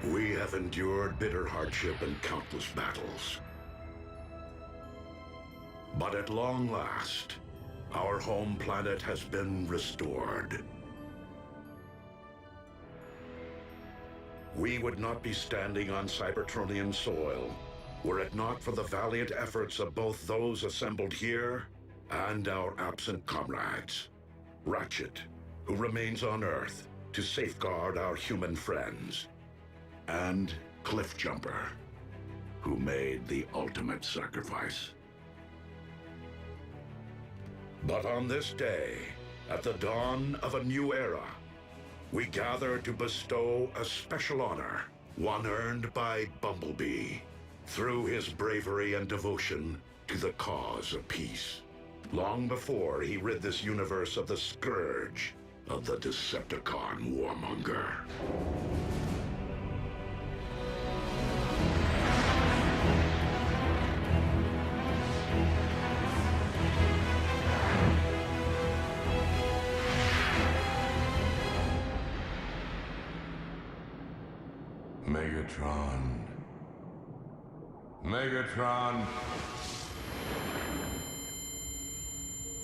We have endured bitter hardship and countless battles. But at long last, our home planet has been restored. We would not be standing on Cybertronian soil were it not for the valiant efforts of both those assembled here and our absent comrades. Ratchet, who remains on Earth to safeguard our human friends, and Cliffjumper, who made the ultimate sacrifice. But on this day, at the dawn of a new era, we gather to bestow a special honor, one earned by Bumblebee, through his bravery and devotion to the cause of peace, long before he rid this universe of the scourge of the Decepticon warmonger. Megatron. Megatron.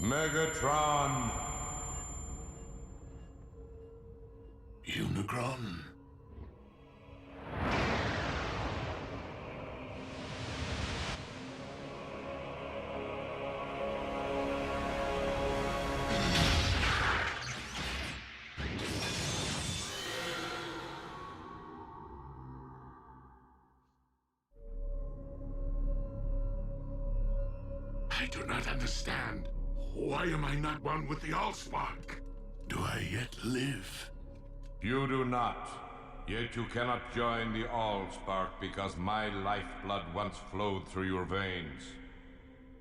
Megatron. Unicron. I do not understand. Why am I not one with the Allspark? Do I yet live? You do not. Yet you cannot join the Allspark because my lifeblood once flowed through your veins.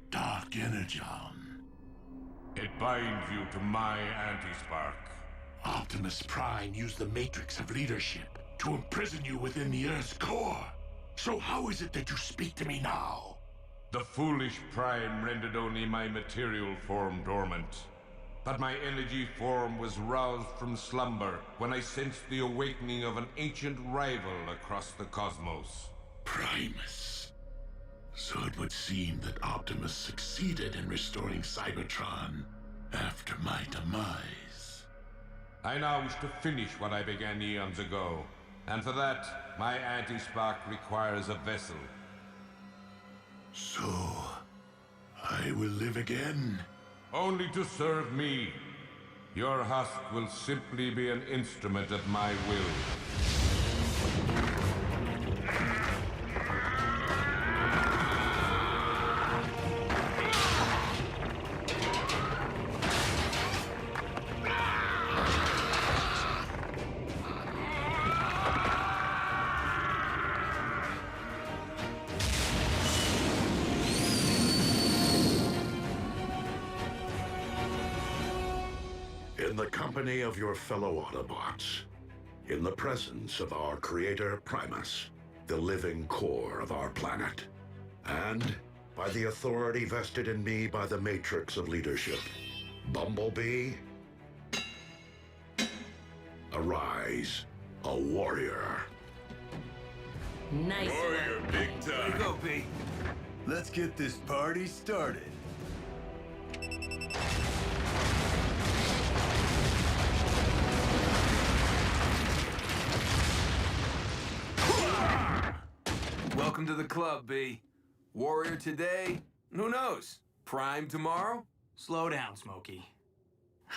Dark Energon. It binds you to my anti-spark. Optimus Prime used the Matrix of leadership to imprison you within the Earth's core. So how is it that you speak to me now? The foolish Prime rendered only my material form dormant. But my energy form was roused from slumber when I sensed the awakening of an ancient rival across the cosmos. Primus. So it would seem that Optimus succeeded in restoring Cybertron after my demise. I now wish to finish what I began eons ago, and for that, my anti-spark requires a vessel. So, I will live again? Only to serve me. Your husk will simply be an instrument at my will. In the company of your fellow Autobots, in the presence of our creator Primus, the living core of our planet, and by the authority vested in me by the Matrix of Leadership, Bumblebee, arise, a warrior. Nice. Warrior, big time. Here you go, B. Let's get this party started. Welcome to the club, B. Warrior today, who knows? Prime tomorrow? Slow down, Smokey.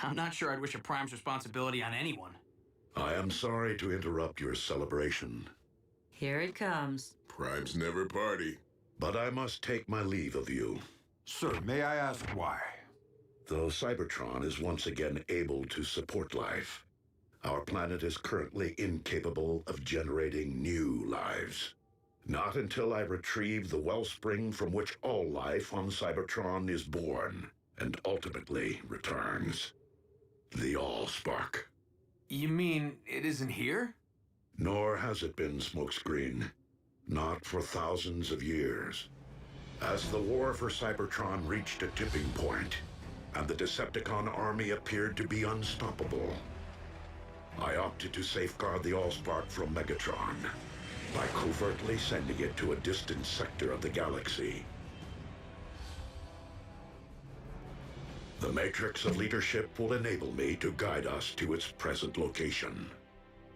I'm not sure I'd wish a Prime's responsibility on anyone. I am sorry to interrupt your celebration, Here it comes. Primes never party. but I must take my leave of you. Sir, may I ask why? Though Cybertron is once again able to support life, our planet is currently incapable of generating new lives. Not until I retrieve the wellspring from which all life on Cybertron is born and ultimately returns. The Allspark. You mean it isn't here? Nor has it been, Smokescreen. Not for thousands of years. As the war for Cybertron reached a tipping point, and the Decepticon army appeared to be unstoppable, I opted to safeguard the Allspark from Megatron by covertly sending it to a distant sector of the galaxy. The matrix of leadership will enable me to guide us to its present location.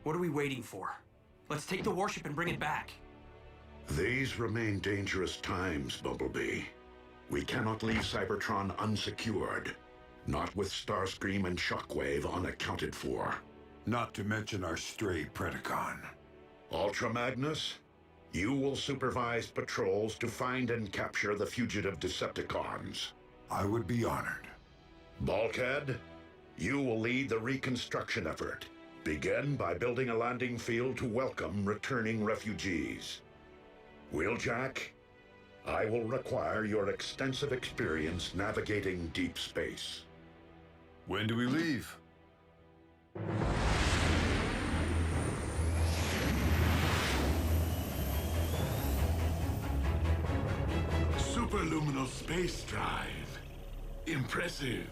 What are we waiting for? Let's take the warship and bring it back. These remain dangerous times, Bumblebee. We cannot leave Cybertron unsecured, not with Starscream and Shockwave unaccounted for. Not to mention our stray Predacon. Ultra Magnus, you will supervise patrols to find and capture the fugitive Decepticons. I would be honored. Bulkhead, you will lead the reconstruction effort. Begin by building a landing field to welcome returning refugees. Wheeljack, I will require your extensive experience navigating deep space. When do we leave? Superluminal space drive. Impressive.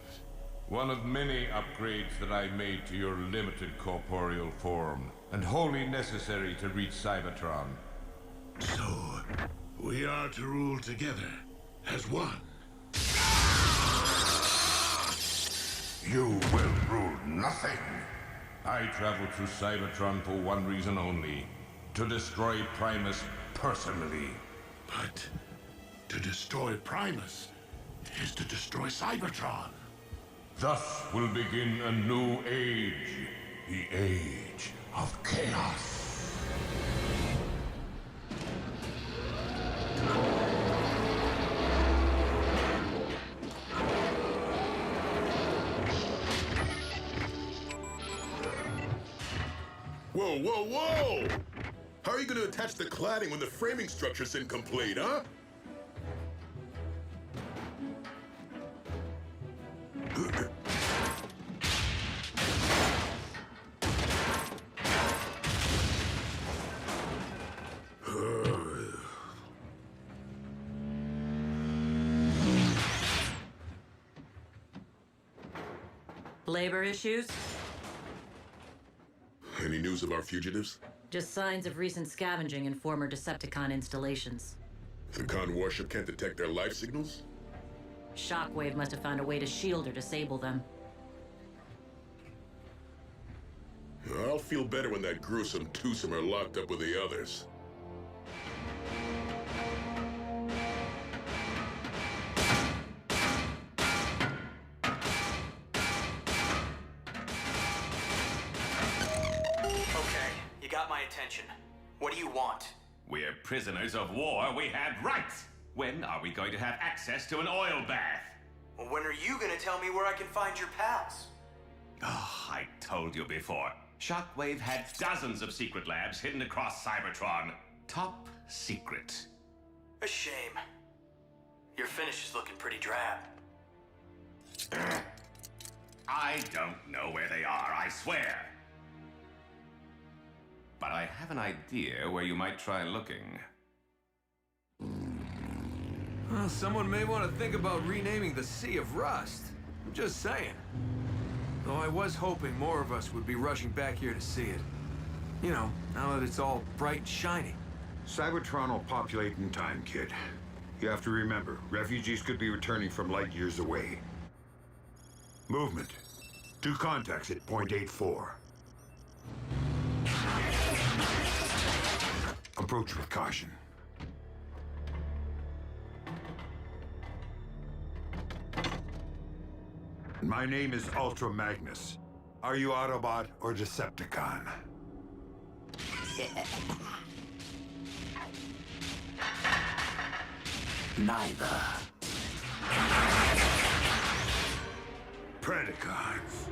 One of many upgrades that I made to your limited corporeal form, and wholly necessary to reach Cybertron. So, we are to rule together as one. You will rule nothing. I traveled through Cybertron for one reason only: to destroy Primus personally. But to destroy Primus is to destroy Cybertron. Thus will begin a new age. The age of chaos. Whoa, whoa, whoa! How are you going to attach the cladding when the framing structure's incomplete, huh? Labor issues? Any news of our fugitives? Just signs of recent scavenging in former Decepticon installations. The Con warship can't detect their life signals? Shockwave must have found a way to shield or disable them. I'll feel better when that gruesome twosome are locked up with the others. Okay, you got my attention. What do you want? We're prisoners of war. We have rights. When are we going to have access to an oil bath? Well, when are you gonna tell me where I can find your pals? Oh, I told you before. Shockwave had dozens of secret labs hidden across Cybertron. Top secret. A shame. Your finish is looking pretty drab. I don't know where they are, I swear. But I have an idea where you might try looking. Well, someone may want to think about renaming the Sea of Rust. I'm just saying. Though I was hoping more of us would be rushing back here to see it. You know, now that it's all bright and shiny. Cybertron will populate in time, kid. You have to remember, refugees could be returning from light years away. Movement. 2 contacts at point 84. Approach with caution. My name is Ultra Magnus. Are you Autobot or Decepticon? Neither. Predacons.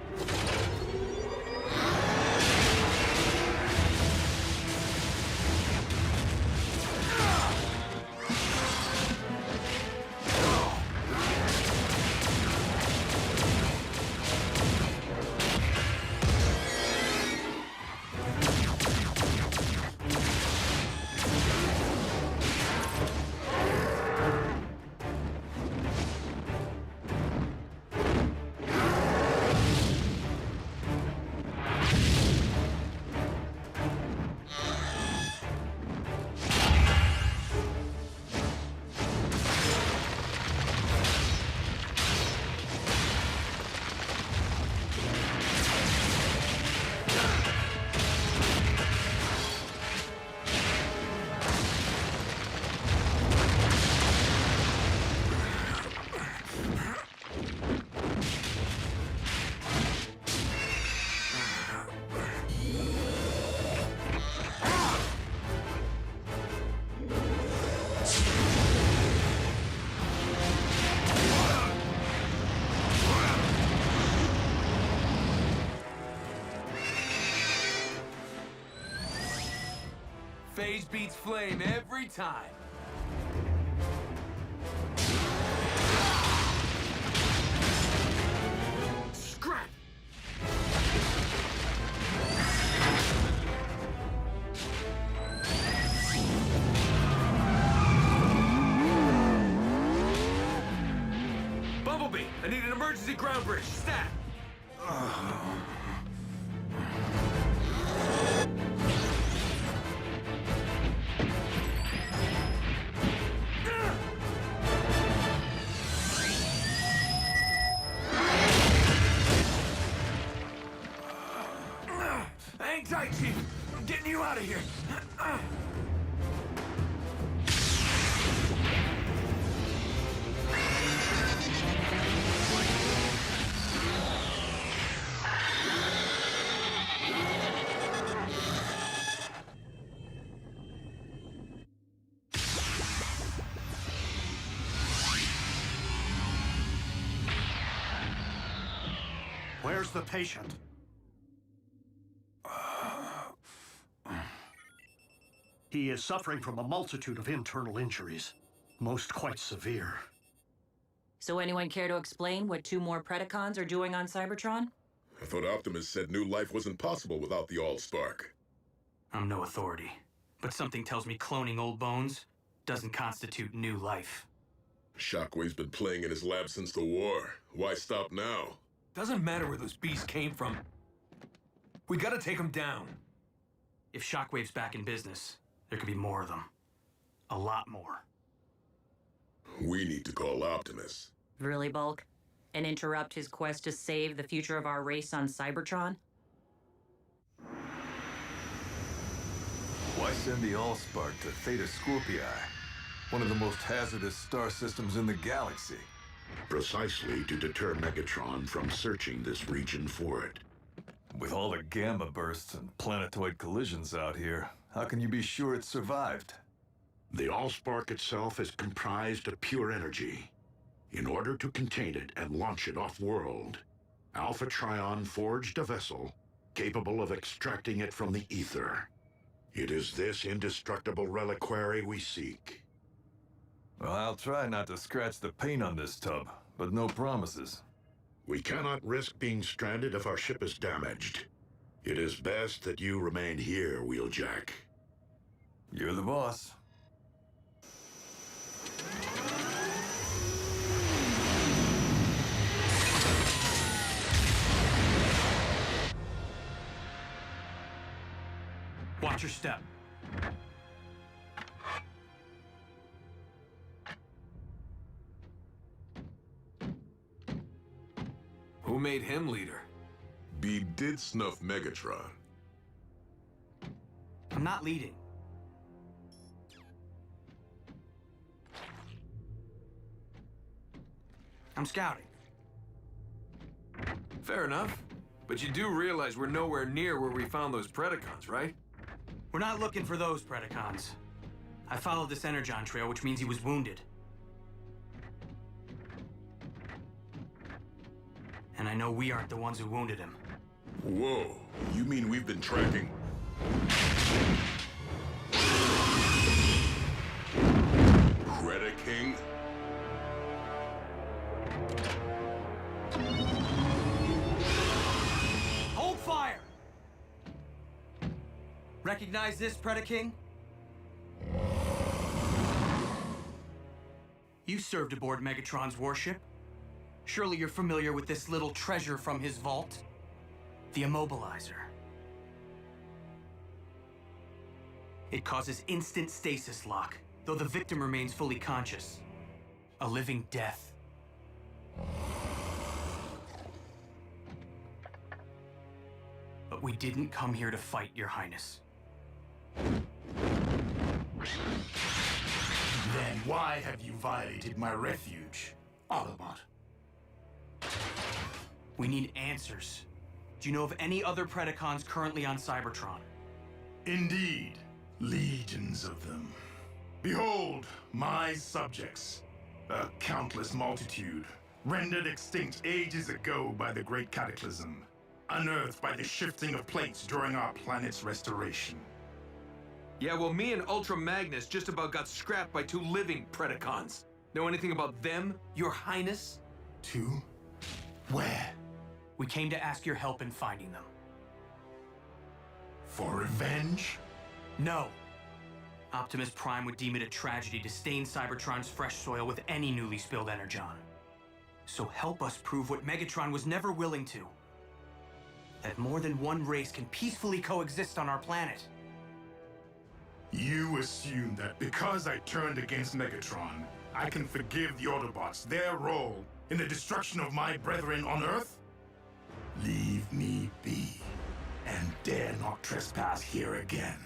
Phase beats flame every time. Scrap! Bumblebee, I need an emergency ground bridge. Stat! Hang tight, Chief. I'm getting you out of here. Where's the patient? He is suffering from a multitude of internal injuries, most quite severe. So anyone care to explain what 2 more Predacons are doing on Cybertron? I thought Optimus said new life wasn't possible without the All-Spark. I'm no authority, but something tells me cloning old bones doesn't constitute new life. Shockwave's been playing in his lab since the war. Why stop now? Doesn't matter where those beasts came from. We gotta take them down. If Shockwave's back in business, there could be more of them. A lot more. We need to call Optimus. Really, Bulk? And interrupt his quest to save the future of our race on Cybertron? Why send the Allspark to Theta Scorpii, one of the most hazardous star systems in the galaxy? Precisely to deter Megatron from searching this region for it. With all the gamma bursts and planetoid collisions out here, how can you be sure it survived? The Allspark itself is comprised of pure energy. In order to contain it and launch it off-world, Alpha Trion forged a vessel capable of extracting it from the ether. It is this indestructible reliquary we seek. Well, I'll try not to scratch the paint on this tub, but no promises. We cannot risk being stranded if our ship is damaged. It is best that you remain here, Wheeljack. You're the boss. Watch your step. Who made him leader? Beeb did snuff Megatron. I'm not leading. I'm scouting. Fair enough. But you do realize we're nowhere near where we found those Predacons, right? We're not looking for those Predacons. I followed this Energon trail, which means he was wounded. And I know we aren't the ones who wounded him. Whoa, you mean we've been tracking... Predaking? Hold fire! Recognize this, Predaking? You served aboard Megatron's warship. Surely you're familiar with this little treasure from his vault? The Immobilizer. It causes instant stasis lock, though the victim remains fully conscious. A living death. But we didn't come here to fight, Your Highness. Then why have you violated my refuge, Autobot? We need answers. Do you know of any other Predacons currently on Cybertron? Indeed, legions of them. Behold, my subjects, a countless multitude, rendered extinct ages ago by the Great Cataclysm, unearthed by the shifting of plates during our planet's restoration. Yeah, well, me and Ultra Magnus just about got scrapped by 2 living Predacons. Know anything about them, Your Highness? 2? Where? We came to ask your help in finding them. For revenge? No. Optimus Prime would deem it a tragedy to stain Cybertron's fresh soil with any newly spilled energon. So help us prove what Megatron was never willing to. That more than one race can peacefully coexist on our planet. You assume that because I turned against Megatron, I can forgive the Autobots their role in the destruction of my brethren on Earth? Leave me be, and dare not trespass here again.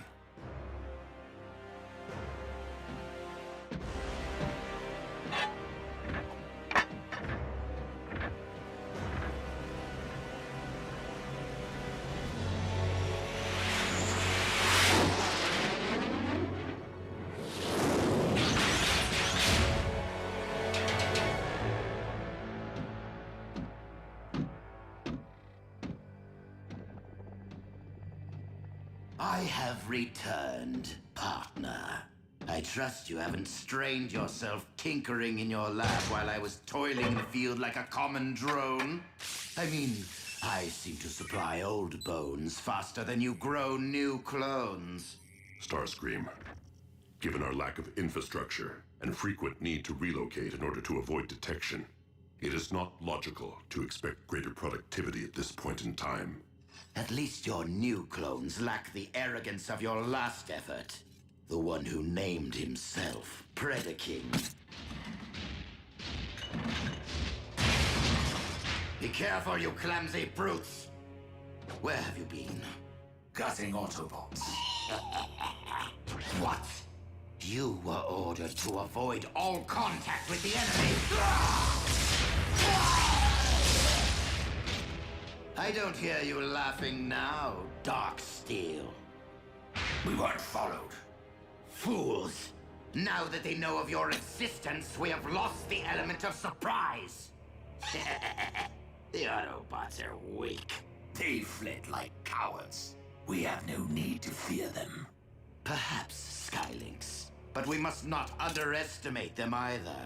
I have returned, partner. I trust you haven't strained yourself tinkering in your lab while I was toiling in the field like a common drone. I mean, I seem to supply old bones faster than you grow new clones. Starscream, given our lack of infrastructure and frequent need to relocate in order to avoid detection, it is not logical to expect greater productivity at this point in time. At least your new clones lack the arrogance of your last effort. The one who named himself Predaking. Be careful, you clumsy brutes! Where have you been? Gutting Autobots. What? You were ordered to avoid all contact with the enemy. I don't hear you laughing now, Darksteel. We weren't followed. Fools! Now that they know of your existence, we have lost the element of surprise. The Autobots are weak. They fled like cowards. We have no need to fear them. Perhaps Skylynx, but we must not underestimate them either.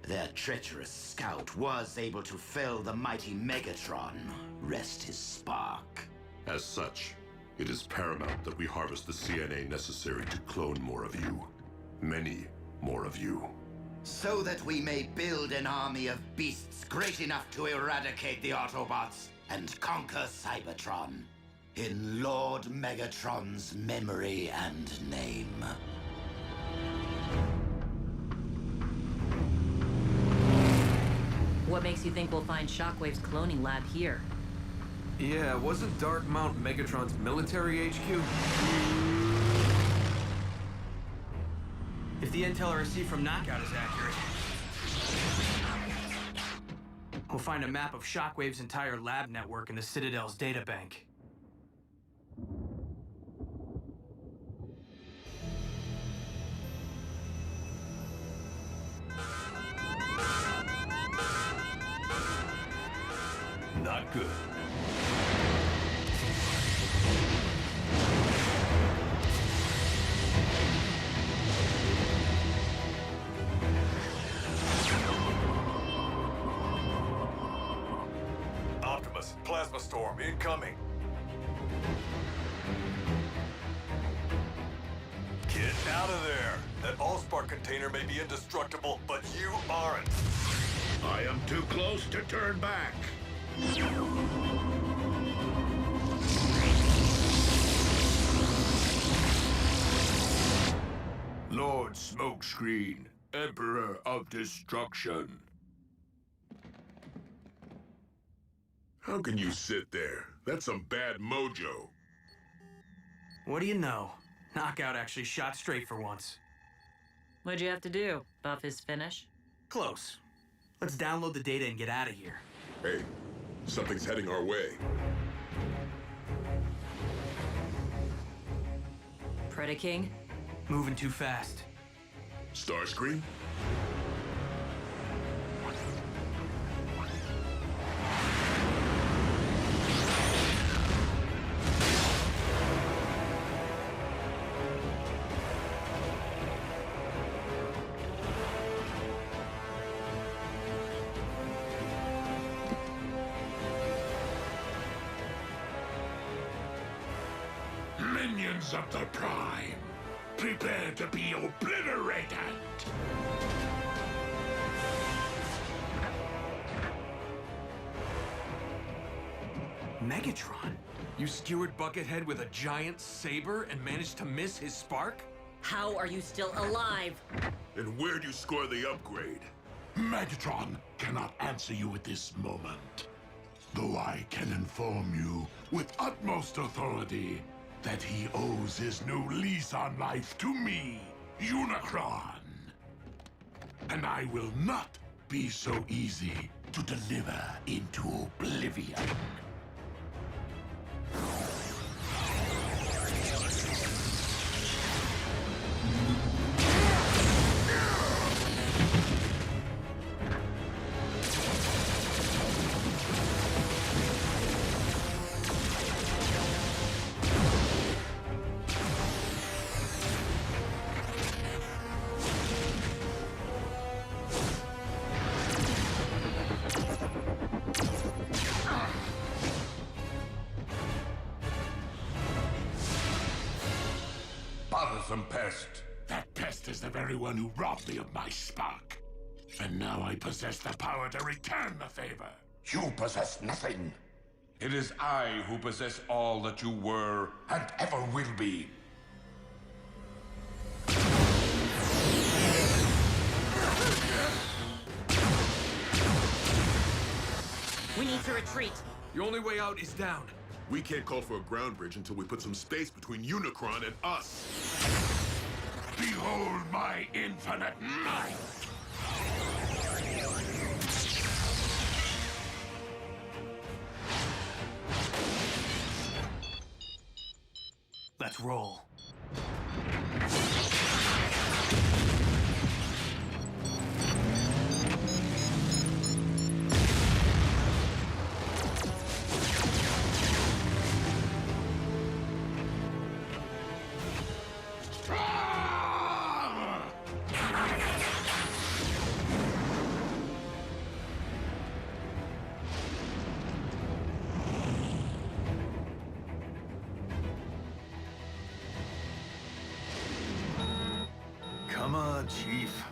Their treacherous scout was able to fell the mighty Megatron. Rest his spark. As such, it is paramount that we harvest the CNA necessary to clone more of you. Many more of you. So that we may build an army of beasts great enough to eradicate the Autobots and conquer Cybertron. In Lord Megatron's memory and name. What makes you think we'll find Shockwave's cloning lab here? Yeah, wasn't Dark Mount Megatron's military HQ? If the intel I received from Knockout is accurate, we'll find a map of Shockwave's entire lab network in the Citadel's databank. Not good. Optimus, plasma storm incoming. Get out of there. That Allspark container may be indestructible, but you aren't. I am too close to turn back. Lord Smokescreen, Emperor of Destruction. How can you sit there? That's some bad mojo. What do you know? Knockout actually shot straight for once. What'd you have to do? Buff his finish? Close. Let's download the data and get out of here. Hey, something's heading our way. Predaking? Moving too fast. Starscream? Legions of the Prime, prepare to be obliterated! Megatron? You skewered Buckethead with a giant saber and managed to miss his spark? How are you still alive? And where do you score the upgrade? Megatron cannot answer you at this moment, though I can inform you with utmost authority that he owes his new lease on life to me, Unicron. And I will not be so easy to deliver into oblivion. Bothersome pest. That pest is the very one who robbed me of my spark. And now I possess the power to return the favor. You possess nothing. It is I who possess all that you were and ever will be. We need to retreat. The only way out is down. We can't call for a ground bridge until we put some space between Unicron and us. Behold my infinite might! Let's roll. Come on, Chief.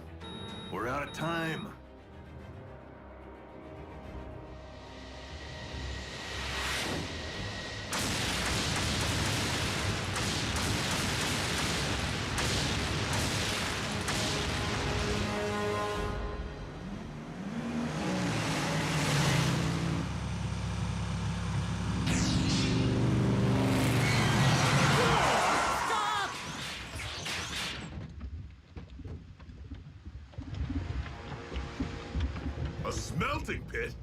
We're out of time. A smelting pit?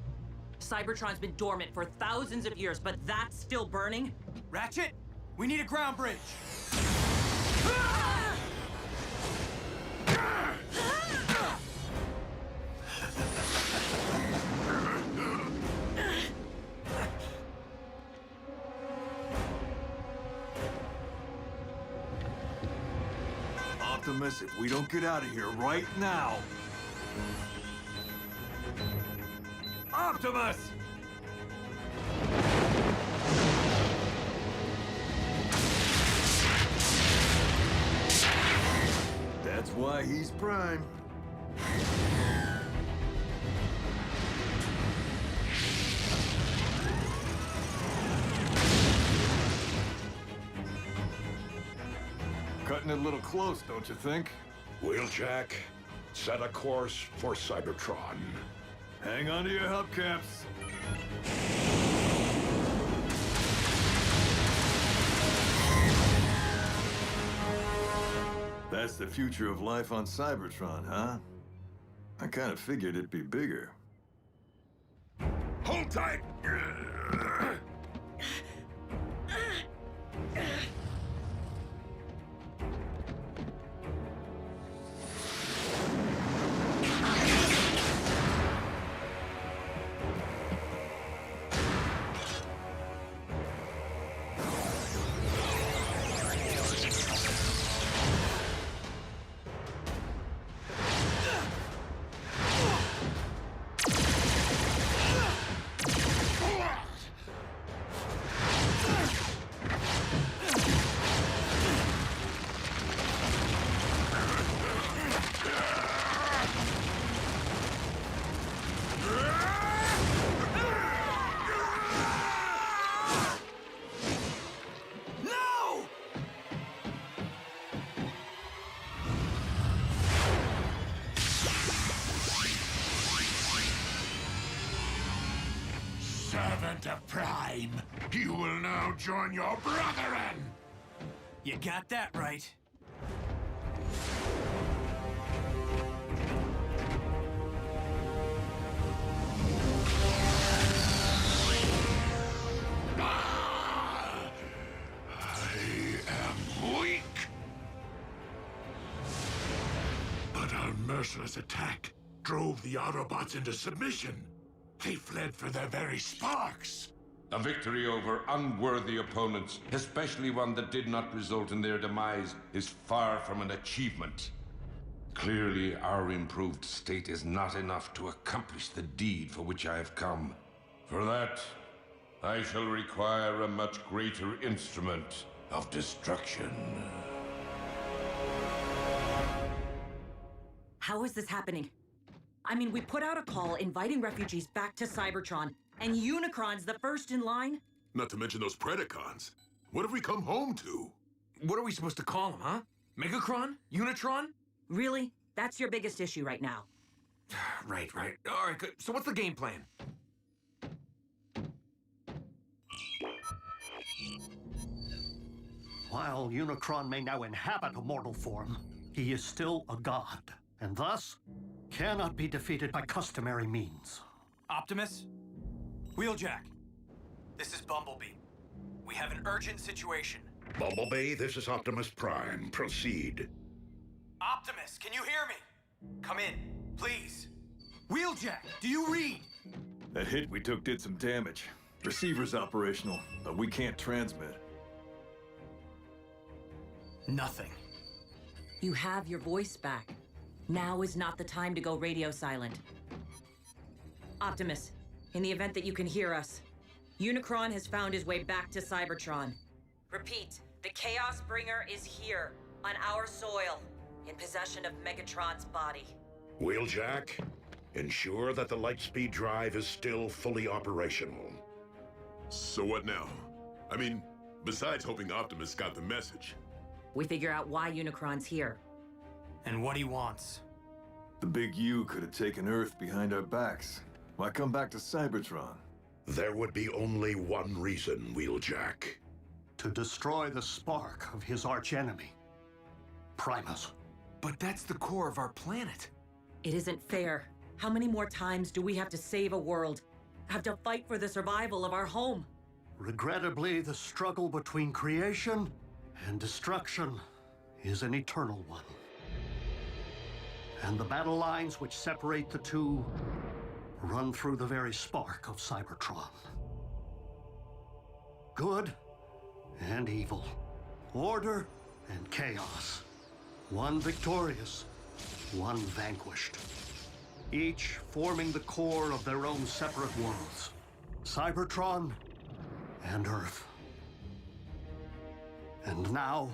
Cybertron's been dormant for thousands of years, but that's still burning? Ratchet, we need a ground bridge. Optimus, if we don't get out of here right now... Optimus! That's why he's Prime. Cutting it a little close, don't you think? Wheeljack, set a course for Cybertron. Hang on to your hubcaps. That's the future of life on Cybertron, huh? I kind of figured it'd be bigger. Hold tight! servant of Prime. You will now join your brethren. You got that right. Weak. But our merciless attack drove the Autobots into submission. They fled for their very sparks. A victory over unworthy opponents, especially one that did not result in their demise, is far from an achievement. Clearly, our improved state is not enough to accomplish the deed for which I have come. For that, I shall require a much greater instrument of destruction. How is this happening? I mean, we put out a call inviting refugees back to Cybertron, and Unicron's the first in line? Not to mention those Predacons. What have we come home to? What are we supposed to call them, huh? Megatron? Unitron? Really? That's your biggest issue right now. Right. All right, good. So what's the game plan? While Unicron may now inhabit a mortal form, he is still a god, and thus cannot be defeated by customary means. Optimus? Wheeljack. This is Bumblebee. We have an urgent situation. Bumblebee, this is Optimus Prime. Proceed. Optimus, can you hear me? Come in, please. Wheeljack, do you read? That hit we took did some damage. Receiver's operational, but we can't transmit. Nothing. You have your voice back. Now is not the time to go radio silent. Optimus, in the event that you can hear us, Unicron has found his way back to Cybertron. Repeat, the Chaos Bringer is here, on our soil, in possession of Megatron's body. Wheeljack, ensure that the Lightspeed drive is still fully operational. So what now? I mean, besides hoping Optimus got the message. We figure out why Unicron's here. And what he wants. The big U could have taken Earth behind our backs. Why come back to Cybertron? There would be only one reason, Wheeljack. To destroy the spark of his archenemy, Primus. But that's the core of our planet. It isn't fair. How many more times do we have to save a world? Have to fight for the survival of our home? Regrettably, the struggle between creation and destruction is an eternal one. And the battle lines which separate the two run through the very spark of Cybertron. Good and evil, order and chaos. One victorious, one vanquished. Each forming the core of their own separate worlds. Cybertron and Earth. And now,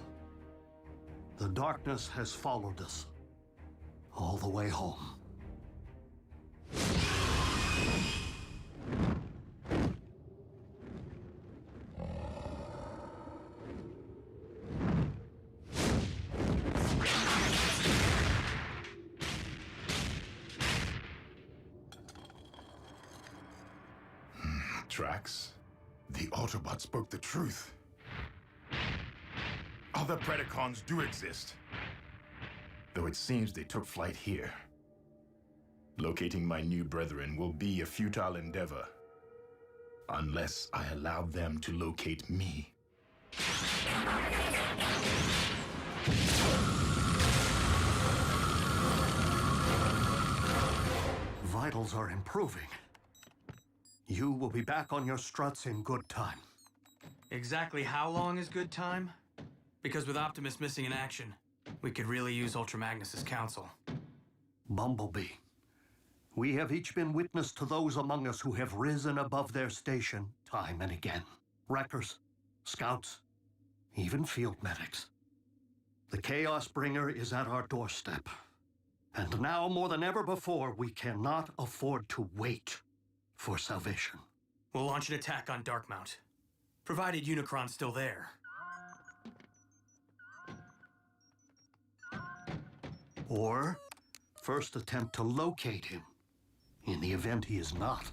the darkness has followed us all the way home. Drax, the Autobots spoke the truth. Other Predacons do exist, though it seems they took flight here. Locating my new brethren will be a futile endeavor, unless I allow them to locate me. Vitals are improving. You will be back on your struts in good time. Exactly how long is good time? Because with Optimus missing in action, we could really use Ultra Magnus's counsel. Bumblebee, we have each been witness to those among us who have risen above their station time and again. Wreckers, scouts, even field medics. The Chaos Bringer is at our doorstep. And now more than ever before, we cannot afford to wait for salvation. We'll launch an attack on Darkmount, provided Unicron's still there. Or first attempt to locate him, in the event he is not.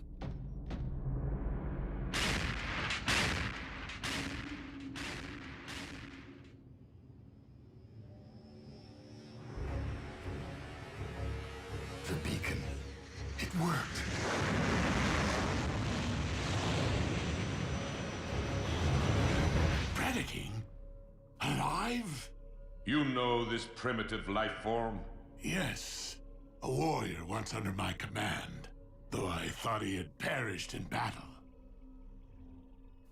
beacon. It worked. Predaking? Alive? You know this primitive life form? Yes. A warrior once under my command, though I thought he had perished in battle.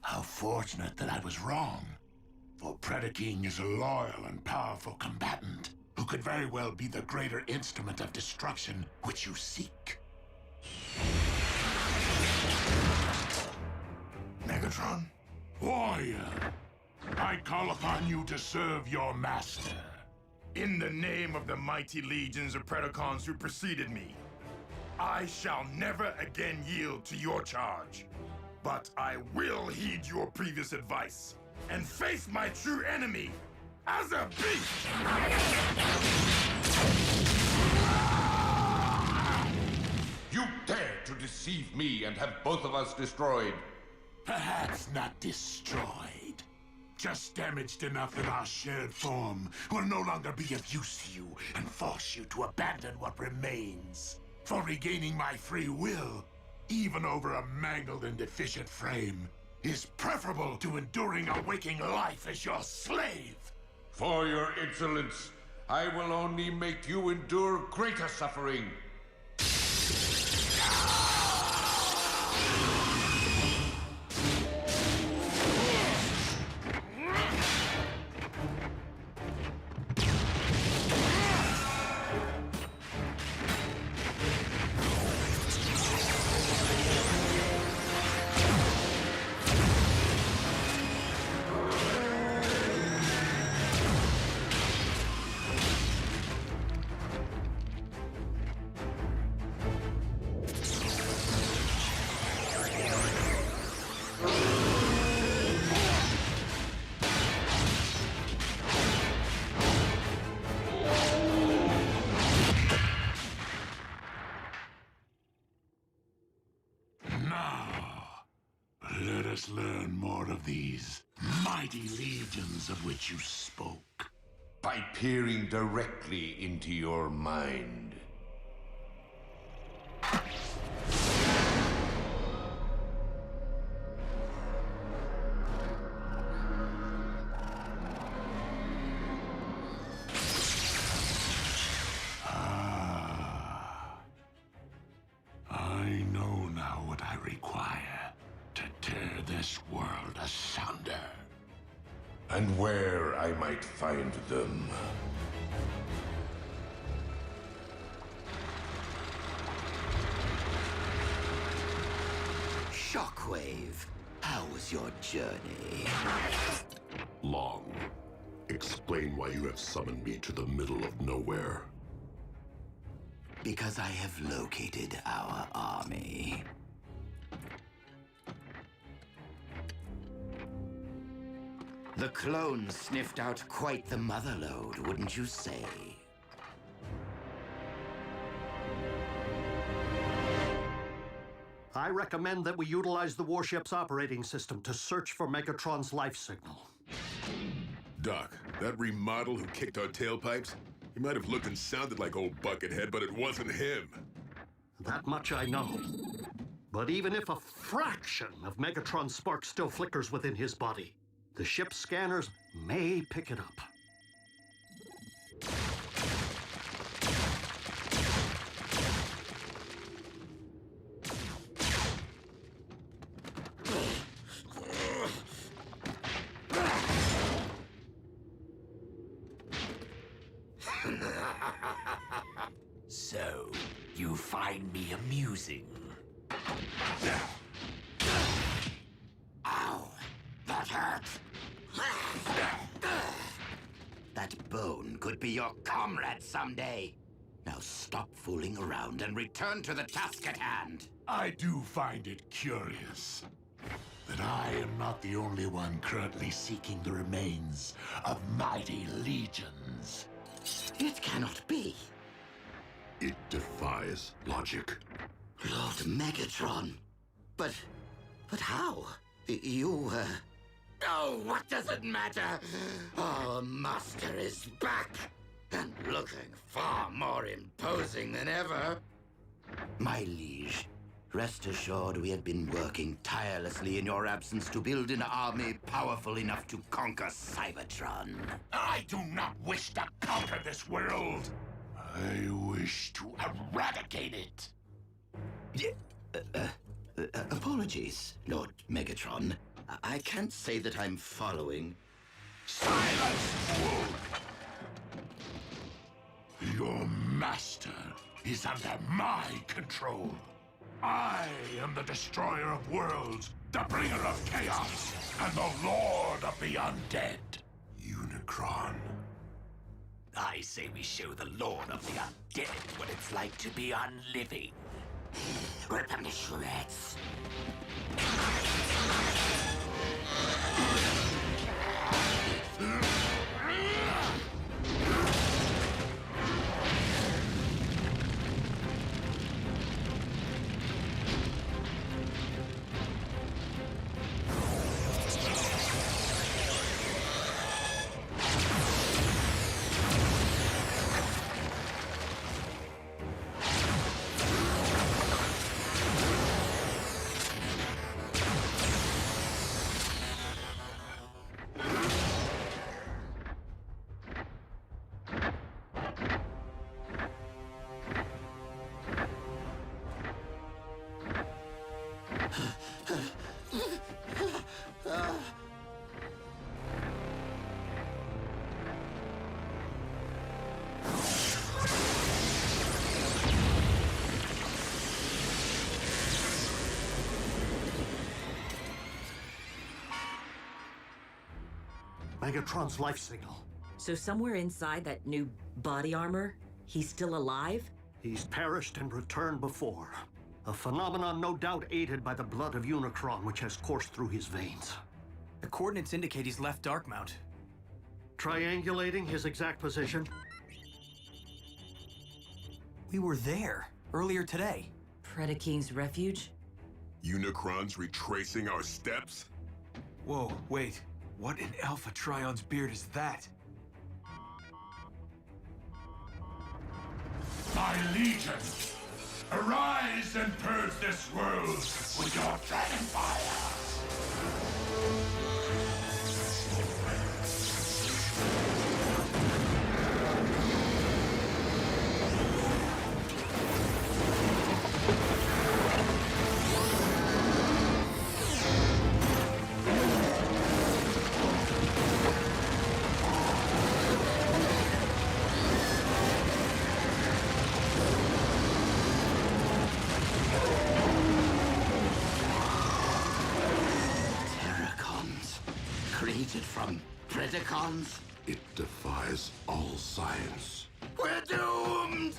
How fortunate that I was wrong, for Predaking is a loyal and powerful combatant who could very well be the greater instrument of destruction which you seek. Megatron? Warrior, I call upon you to serve your master. In the name of the mighty legions of Predacons who preceded me, I shall never again yield to your charge. But I will heed your previous advice and face my true enemy as a beast! You dare to deceive me and have both of us destroyed. Perhaps not destroyed. Just damaged enough that our shared form will no longer be of use to you and force you to abandon what remains. For regaining my free will, even over a mangled and deficient frame, is preferable to enduring a waking life as your slave. For your insolence, I will only make you endure greater suffering. Let us learn more of these mighty legions of which you spoke. By peering directly into your mind. I know now what I require to tear this world asunder. And where I might find them. Shockwave, how was your journey? Long. Explain why you have summoned me to the middle of nowhere. Because I have located our army. The clones sniffed out quite the motherlode, wouldn't you say? I recommend that we utilize the warship's operating system to search for Megatron's life signal. Doc, that remodel who kicked our tailpipes, he might have looked and sounded like old Buckethead, but it wasn't him. That much I know. But even if a fraction of Megatron's spark still flickers within his body, the ship's scanners may pick it up. So, you find me amusing? Ow! That hurts! That bone could be your comrade someday. Now stop fooling around and return to the task at hand. I do find it curious that I am not the only one currently seeking the remains of mighty legions. It cannot be. It defies logic. Lord Megatron. But how? You, Oh, what does it matter? Our master is back, and looking far more imposing than ever. My liege, rest assured we have been working tirelessly in your absence to build an army powerful enough to conquer Cybertron. I do not wish to conquer this world. I wish to eradicate it. Apologies, Lord Megatron. I can't say that I'm following. Silence, fool! Your master is under my control. I am the destroyer of worlds, the bringer of chaos, and the lord of the undead. Unicron. I say we show the lord of the undead what it's like to be unliving. Rip them to shreds. Megatron's life signal. So somewhere inside that new body armor, he's still alive? He's perished and returned before. A phenomenon no doubt aided by the blood of Unicron, which has coursed through his veins. The coordinates indicate he's left Darkmount. Triangulating his exact position. We were there earlier today. Predacons refuge? Unicron's retracing our steps? Whoa, wait. What in Alpha Trion's beard is that? My legion, arise and purge this world with your dragon fire! Created from Predacons? It defies all science. We're doomed!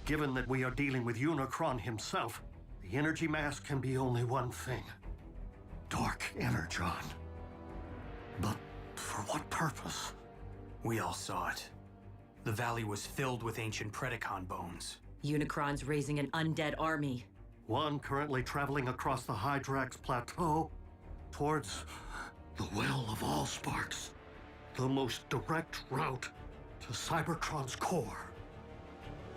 Given that we are dealing with Unicron himself, the energy mass can be only one thing. Dark Energon. But for what purpose? We all saw it. The valley was filled with ancient Predacon bones. Unicron's raising an undead army. One currently traveling across the Hydrax Plateau towards the Well of Allsparks, the most direct route to Cybertron's core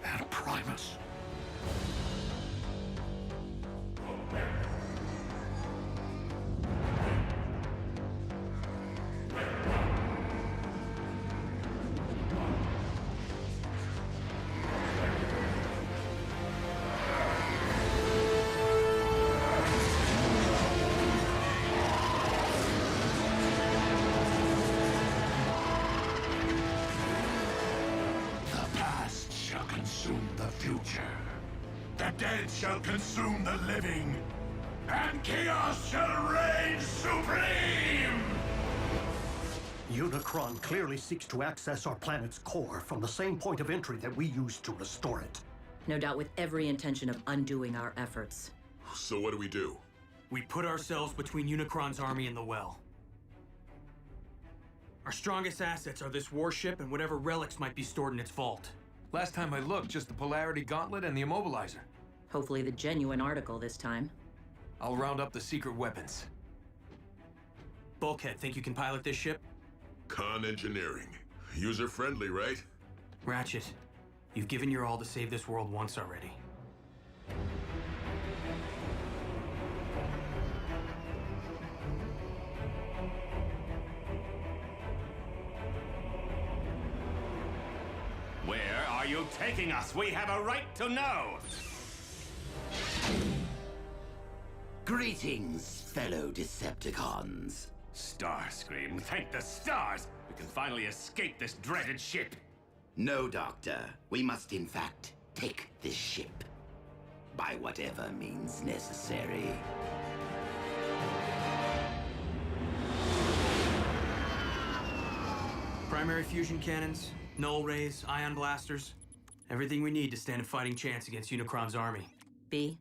and Primus. The dead shall consume the living, and chaos shall reign supreme! Unicron clearly seeks to access our planet's core from the same point of entry that we used to restore it. No doubt with every intention of undoing our efforts. So what do we do? We put ourselves between Unicron's army and the well. Our strongest assets are this warship and whatever relics might be stored in its vault. Last time I looked, just the Polarity Gauntlet and the Immobilizer. Hopefully the genuine article this time. I'll round up the secret weapons. Bulkhead, think you can pilot this ship? Con engineering. User-friendly, right? Ratchet, you've given your all to save this world once already. Where are you taking us? We have a right to know! Greetings, fellow Decepticons. Starscream, thank the stars! We can finally escape this dreaded ship! No, Doctor. We must, in fact, take this ship. By whatever means necessary. Primary fusion cannons, null rays, ion blasters. Everything we need to stand a fighting chance against Unicron's army. B,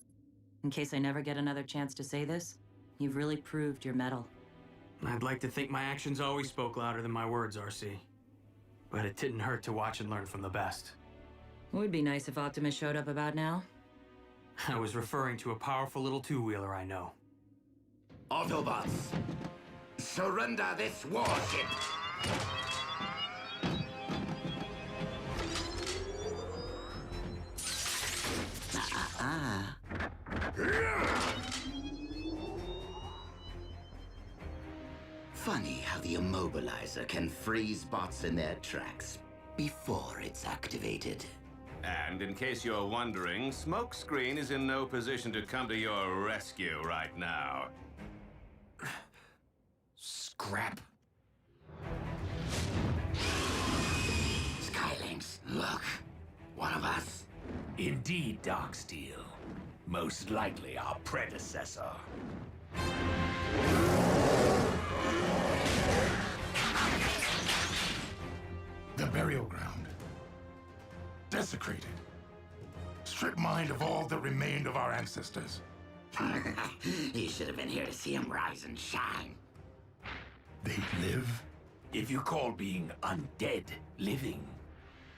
in case I never get another chance to say this, you've really proved your mettle. I'd like to think my actions always spoke louder than my words, RC. But it didn't hurt to watch and learn from the best. It would be nice if Optimus showed up about now. I was referring to a powerful little two-wheeler I know. Autobots, surrender this warship! Funny how the Immobilizer can freeze bots in their tracks before it's activated. And in case you're wondering, Smokescreen is in no position to come to your rescue right now. Scrap. Skylinks, look. One of us. Indeed, Darksteel. Most likely our predecessor. The burial ground. Desecrated. Stripped mined of all that remained of our ancestors. You should have been here to see them rise and shine. They live? If you call being undead living.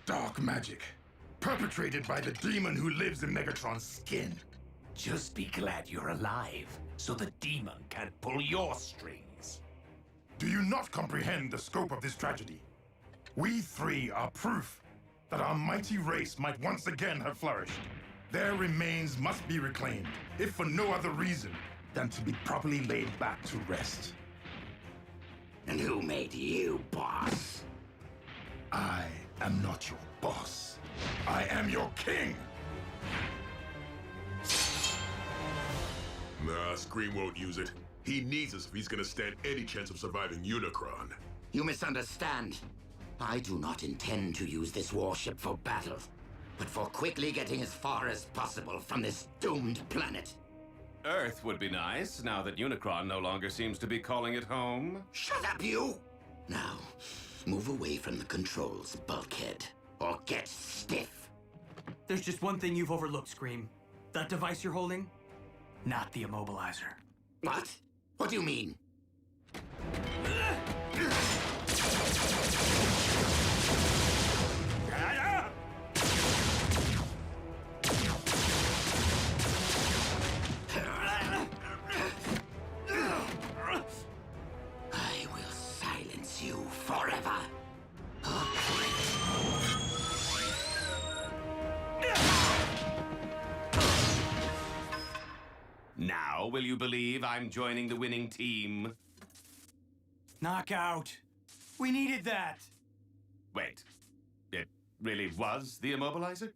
Dark magic. Perpetrated by the demon who lives in Megatron's skin. Just be glad you're alive, so the demon can't pull your strings. Do you not comprehend the scope of this tragedy? We three are proof that our mighty race might once again have flourished. Their remains must be reclaimed, if for no other reason than to be properly laid back to rest. And who made you boss? I am not your boss. I am your king! Nah, Scream won't use it. He needs us if he's gonna stand any chance of surviving Unicron. You misunderstand. I do not intend to use this warship for battle, but for quickly getting as far as possible from this doomed planet. Earth would be nice, now that Unicron no longer seems to be calling it home. Shut up, you! Now, move away from the controls, Bulkhead, or get stiff. There's just one thing you've overlooked, Scream. That device you're holding? Not the Immobilizer. What? What do you mean? I will silence you forever. Now, will you believe I'm joining the winning team? Knockout! We needed that! Wait, it really was the Immobilizer?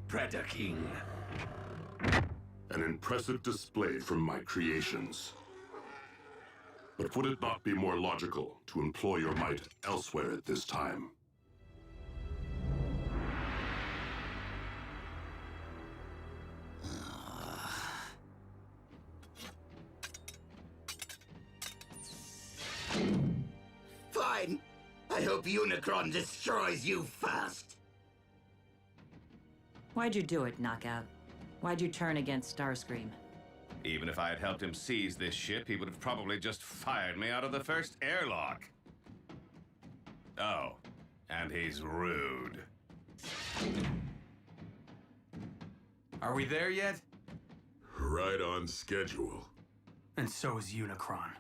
Predaking. An impressive display from my creations. But would it not be more logical to employ your might elsewhere at this time? Fine. I hope Unicron destroys you first. Why'd you do it, Knockout? Why'd you turn against Starscream? Even if I had helped him seize this ship, he would have probably just fired me out of the first airlock. Oh, and he's rude. Are we there yet? Right on schedule. And so is Unicron.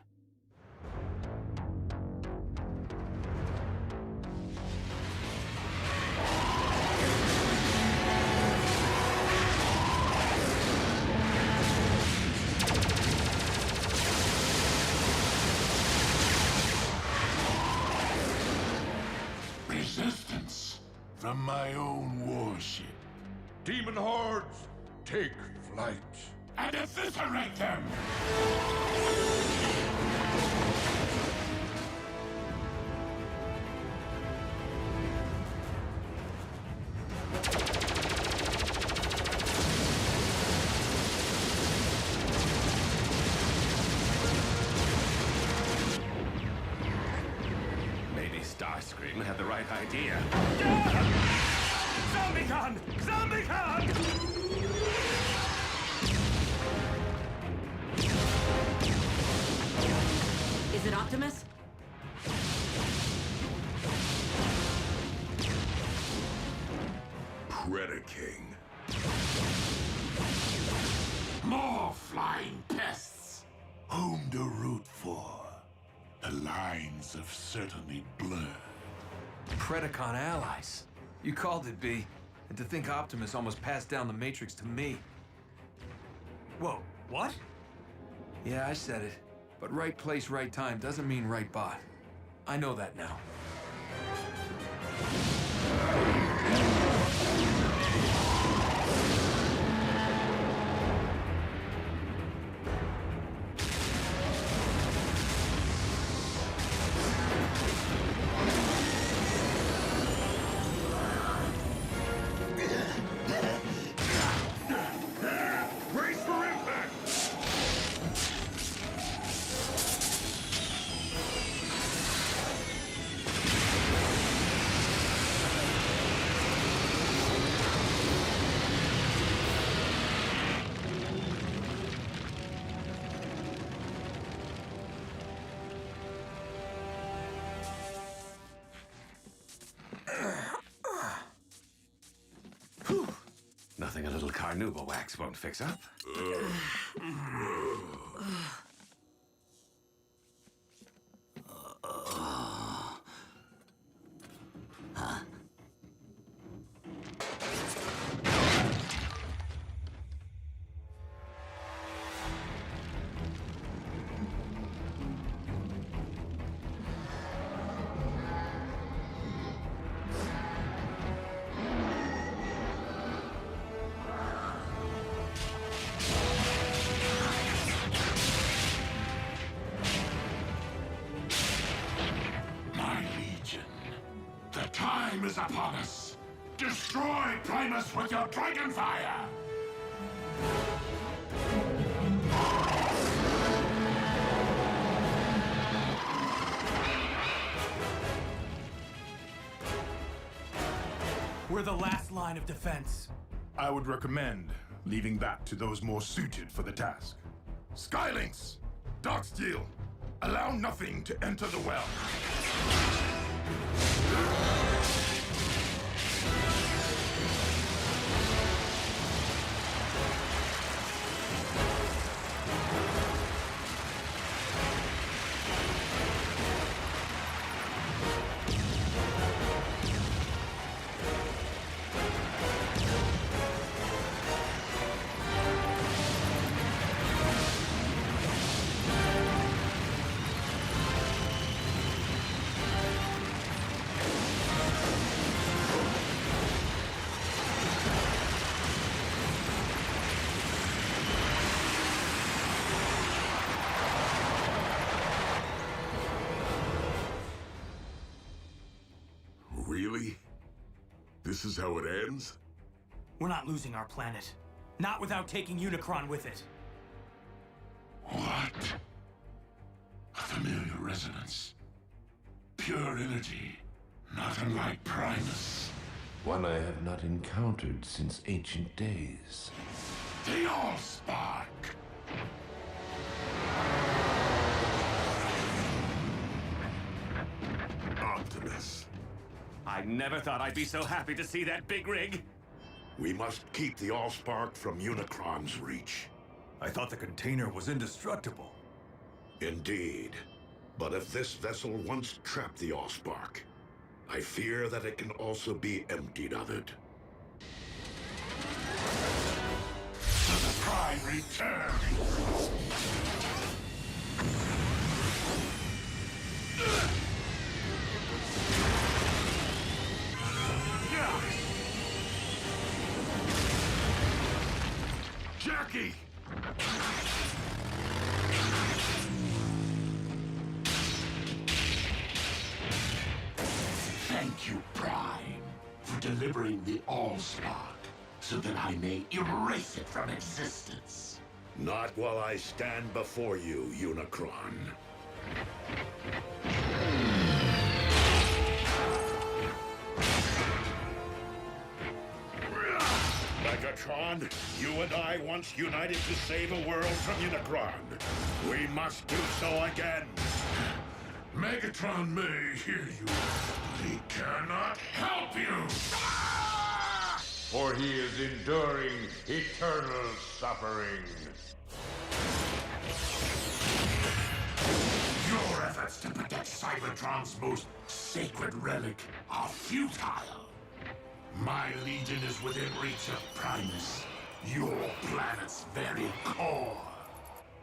Resistance from my own warship. Demon hordes, take flight. And eviscerate them! Maybe Starscream had the right idea. Zombicon! Zombicon! Is it Optimus? Predaking. More flying pests! Whom to root for? The lines have certainly blurred. Predacon allies. You called it, B. And to think Optimus almost passed down the Matrix to me. Whoa, what? Yeah, I said it. But right place, right time doesn't mean right bot. I know that now. Brace for impact! Nothing a little carnauba wax won't fix up. My legion, the time is upon us. Destroy Primus with your dragon fire! We're the last line of defense. I would recommend leaving that to those more suited for the task. Skylinks! Darksteel! Allow nothing to enter the well. Really? This is how it ends? We're not losing our planet. Not without taking Unicron with it. What? A familiar resonance. Pure energy. Not unlike Primus. One I have not encountered since ancient days. The Allspark! Optimus, I never thought I'd be so happy to see that big rig. we must keep the Allspark from Unicron's reach. I thought the container was indestructible. Indeed. But if this vessel once trapped the Allspark, I fear that it can also be emptied of it. The Prime returns! Jackie! Thank you, Prime, for delivering the Allspark, so that I may erase it from existence. Not while I stand before you, Unicron. Megatron, you and I once united to save a world from Unicron. We must do so again. Megatron may hear you, but he cannot help you! For he is enduring eternal suffering. Your efforts to protect Cybertron's most sacred relic are futile. My legion is within reach of Primus, your planet's very core.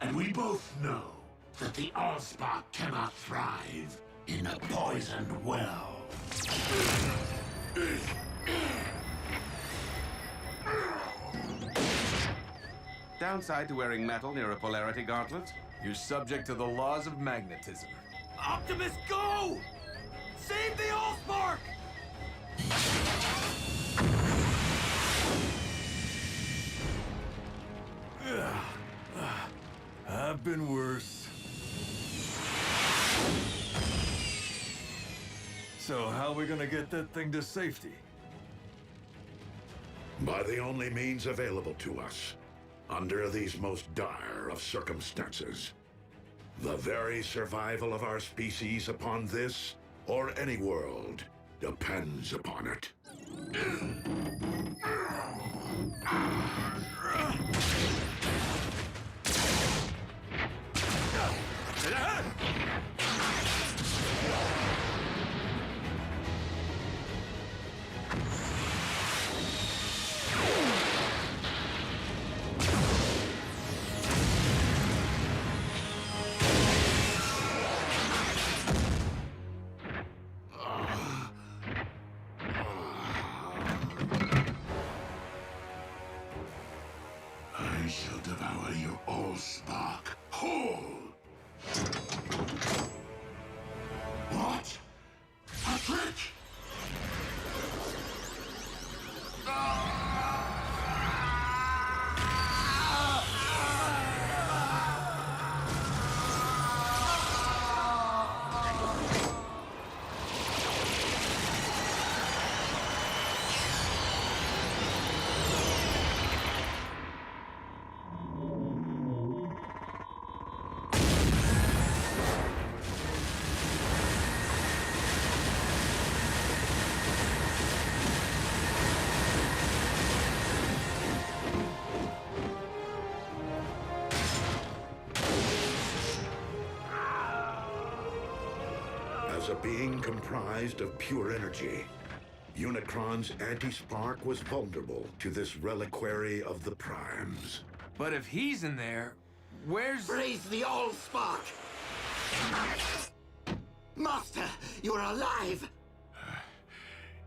And we both know that the Allspark cannot thrive in a poisoned well. Downside to wearing metal near a polarity gauntlet? You're subject to the laws of magnetism. Optimus, go! Save the Allspark! I've been worse. So how are we gonna get that thing to safety? By the only means available to us, under these most dire of circumstances. The very survival of our species upon this, or any world, depends upon it. I shall devour your Allspark whole! What? A trick? As a being comprised of pure energy, Unicron's anti-spark was vulnerable to this reliquary of the Primes. But if he's in there, where's... Raise the Allspark! Master, you're alive!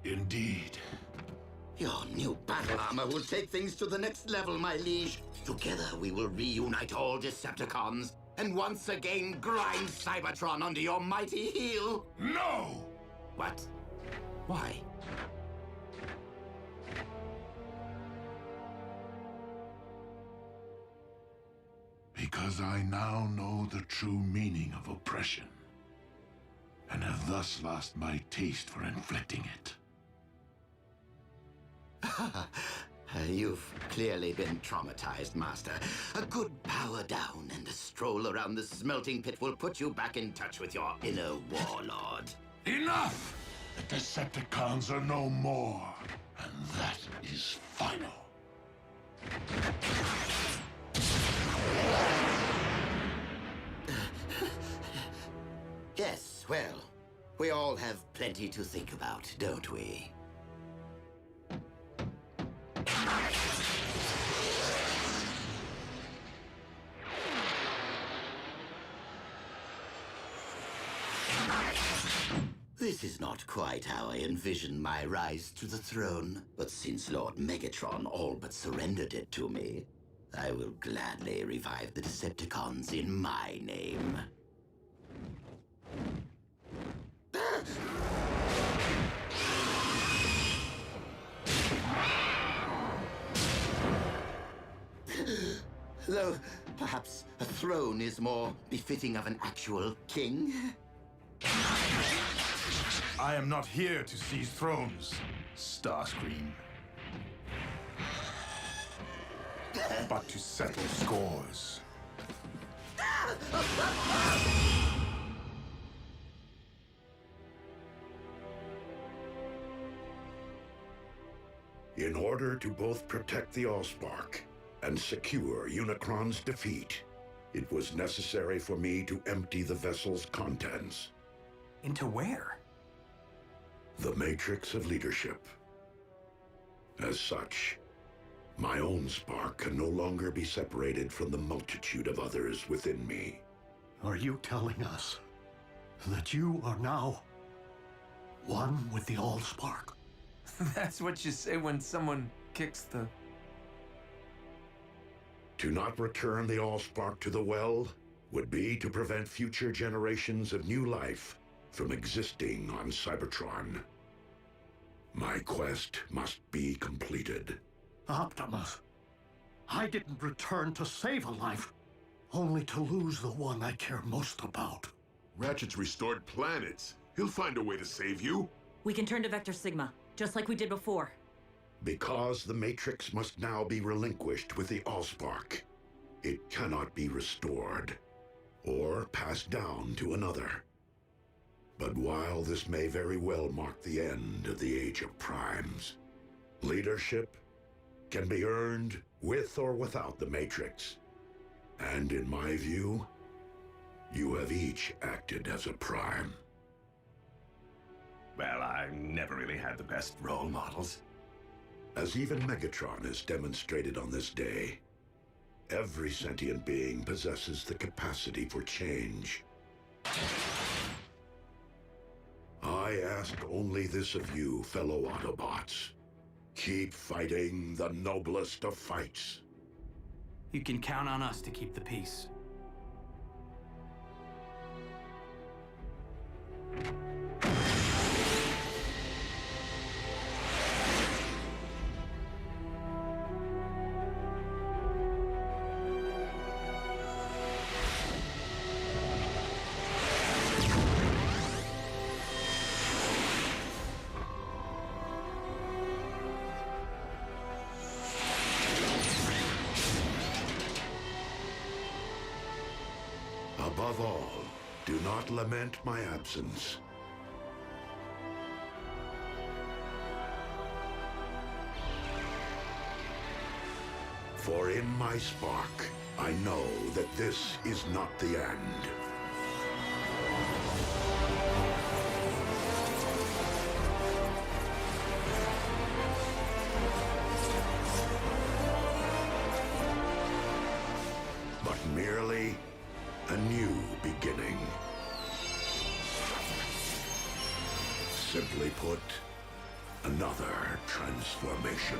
Indeed. Your new battle armor will take things to the next level, my liege. Together we will reunite all Decepticons and once again grind Cybertron under your mighty heel. No! What? Why? Because I now know the true meaning of oppression, and have thus lost my taste for inflicting it. You've clearly been traumatized, Master. A good power down and a stroll around the smelting pit will put you back in touch with your inner warlord. Enough! The Decepticons are no more, and that is final. Yes, well, we all have plenty to think about, don't we? This is not quite how I envisioned my rise to the throne, but since Lord Megatron all but surrendered it to me, I will gladly revive the Decepticons in my name. Though, perhaps a throne is more befitting of an actual king? I am not here to seize thrones, Starscream. But to settle scores. In order to both protect the Allspark and secure Unicron's defeat, it was necessary for me to empty the vessel's contents. Into where? The Matrix of Leadership. As such, my own spark can no longer be separated from the multitude of others within me. Are you telling us that you are now one with the Allspark? That's what you say when someone kicks the... To not return the Allspark to the well would be to prevent future generations of new life from existing on Cybertron. My quest must be completed. Optimus, I didn't return to save a life, only to lose the one I care most about. Ratchet's restored planets. He'll find a way to save you. We can turn to Vector Sigma, just like we did before. Because the Matrix must now be relinquished with the Allspark, it cannot be restored or passed down to another. But while this may very well mark the end of the Age of Primes, leadership can be earned with or without the Matrix. And in my view, you have each acted as a Prime. Well, I never really had the best role models. As even Megatron has demonstrated on this day, every sentient being possesses the capacity for change. I ask only this of you, fellow Autobots. Keep fighting the noblest of fights. You can count on us to keep the peace. Above all, do not lament my absence. For in my spark, I know that this is not the end. But merely a new beginning. Simply put, another transformation.